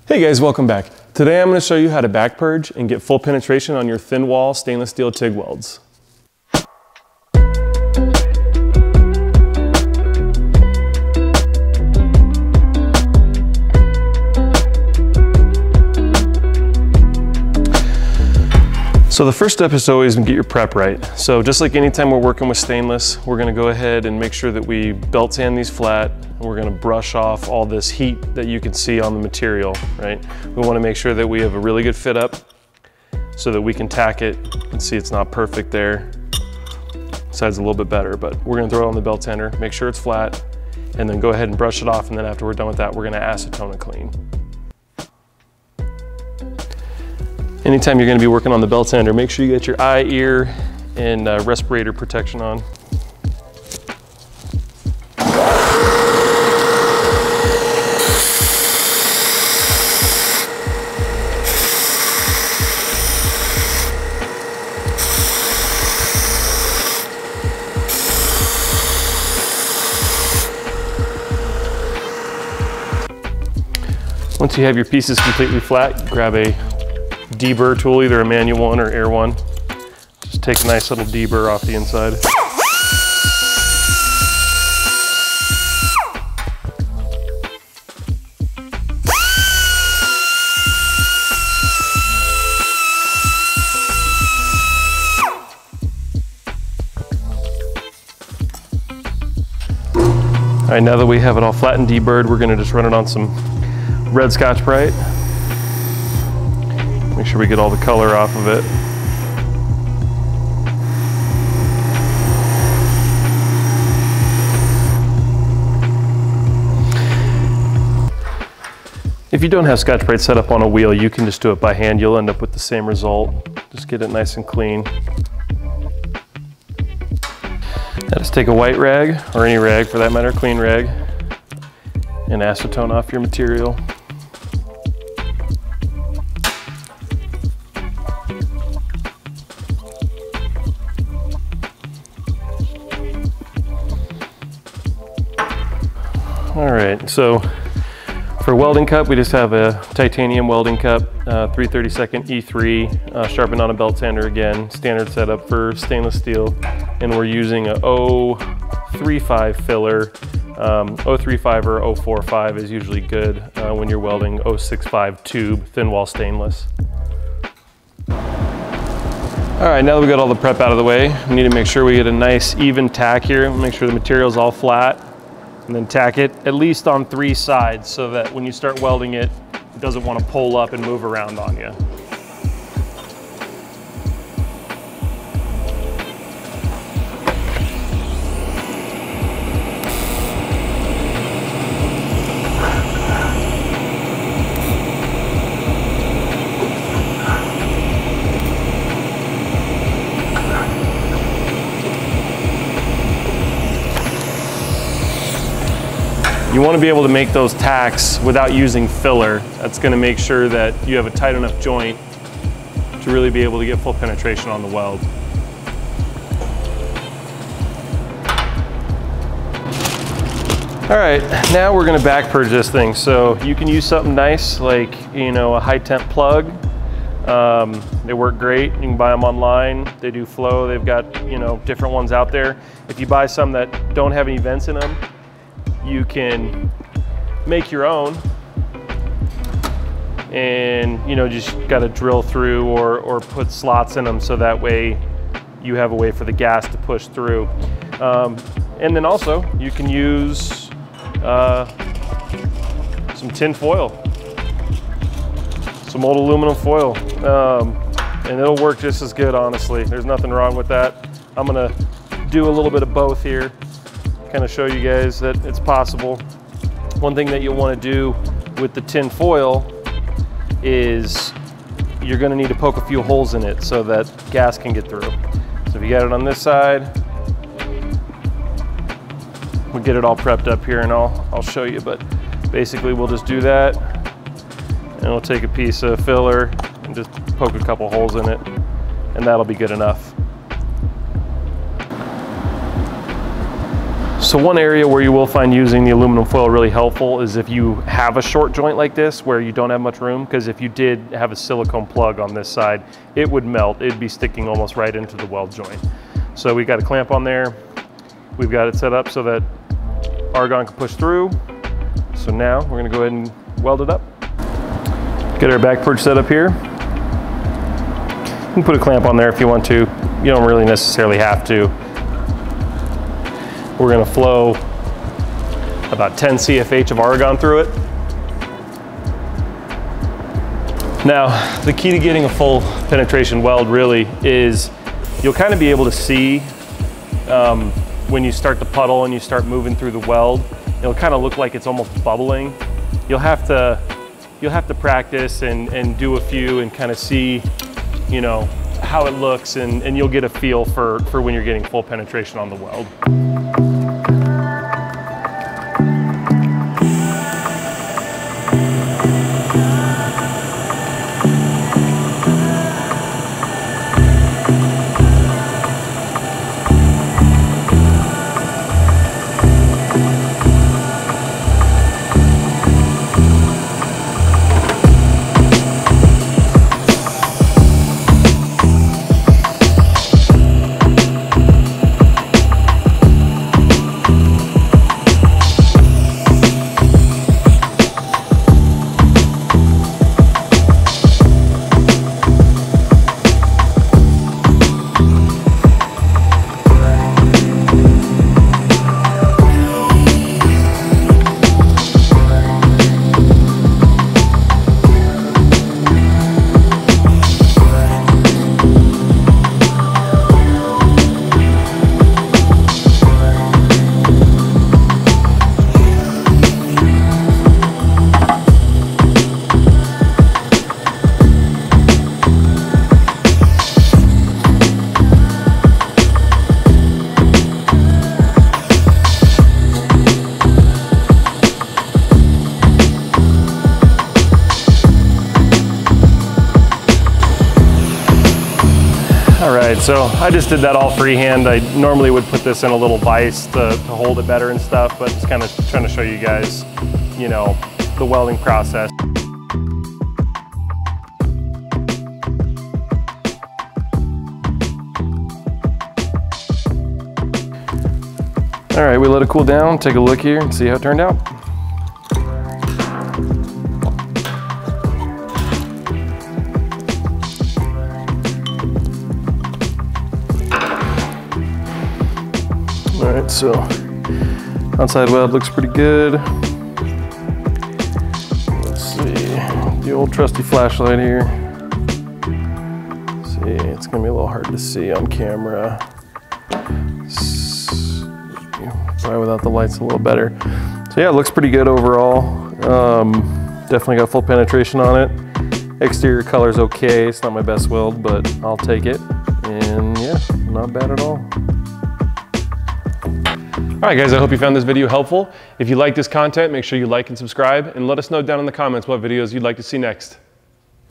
Hey guys, welcome back. Today I'm going to show you how to back purge and get full penetration on your thin wall stainless steel TIG welds. So the first step is to always get your prep right. So just like anytime we're working with stainless, we're gonna go ahead and make sure that we belt sand these flat, and we're gonna brush off all this heat that you can see on the material, right? We wanna make sure that we have a really good fit up so that we can tack it and see it's not perfect there. Side's a little bit better, but we're gonna throw it on the belt sander, make sure it's flat, and then go ahead and brush it off, and then after we're done with that, we're gonna acetone it clean. Anytime you're going to be working on the belt sander, make sure you get your eye, ear, and respirator protection on. Once you have your pieces completely flat, grab a deburr tool, either a manual one or air one. Just take a nice little deburr off the inside. All right, now that we have it all flat and deburred, we're gonna just run it on some red Scotch-Brite. Make sure we get all the color off of it. If you don't have Scotch-Brite set up on a wheel, you can just do it by hand. You'll end up with the same result. Just get it nice and clean. Now just take a white rag, or any rag for that matter, clean rag, and acetone off your material. All right, so for welding cup, we just have a titanium welding cup, 3/32 E3, sharpened on a belt sander again, standard setup for stainless steel, and we're using a 035 filler. 035 or 045 is usually good when you're welding 065 tube thin wall stainless. All right, now that we got all the prep out of the way, we need to make sure we get a nice even tack here, make sure the material's all flat, and then tack it at least on 3 sides so that when you start welding it, it doesn't want to pull up and move around on you. You want to be able to make those tacks without using filler. That's going to make sure that you have a tight enough joint to really be able to get full penetration on the weld. All right, now we're going to back purge this thing. So you can use something nice like, you know, a high temp plug. They work great. You can buy them online. They do flow. They've got, you know, different ones out there. If you buy some that don't have any vents in them, you can make your own, and you know, just got to drill through or put slots in them so that way you have a way for the gas to push through. And then also you can use some tin foil, some old aluminum foil, and it'll work just as good, honestly. There's nothing wrong with that. I'm gonna do a little bit of both here, kind of show you guys that it's possible. One thing that you'll want to do with the tin foil is you're going to need to poke a few holes in it so that gas can get through. So if you got it on this side, we'll get it all prepped up here and I'll show you, but basically we'll just do that, and we'll take a piece of filler and just poke a couple holes in it, and that'll be good enough. So one area where you will find using the aluminum foil really helpful is if you have a short joint like this where you don't have much room, because if you did have a silicone plug on this side, it would melt. It'd be sticking almost right into the weld joint. So we got a clamp on there. We've got it set up so that argon can push through. So now we're gonna go ahead and weld it up. Get our back perch set up here. You can put a clamp on there if you want to. You don't really necessarily have to. We're gonna flow about 10 CFH of argon through it. Now, the key to getting a full penetration weld really is you'll kind of be able to see when you start to puddle and you start moving through the weld, it'll kind of look like it's almost bubbling. You'll have to practice and do a few and kind of see, you know, how it looks, and you'll get a feel for when you're getting full penetration on the weld. All right, so I just did that all freehand. I normally would put this in a little vise to hold it better and stuff, but just kind of trying to show you guys, you know, the welding process. All right, we let it cool down, take a look here and see how it turned out. All right, so outside weld looks pretty good. Let's see, the old trusty flashlight here. Let's see, it's gonna be a little hard to see on camera. Probably without the lights a little better. So yeah, it looks pretty good overall. Definitely got full penetration on it. Exterior color's okay, it's not my best weld, but I'll take it. And yeah, not bad at all. All right guys, I hope you found this video helpful. If you like this content, make sure you like and subscribe, and let us know down in the comments what videos you'd like to see next.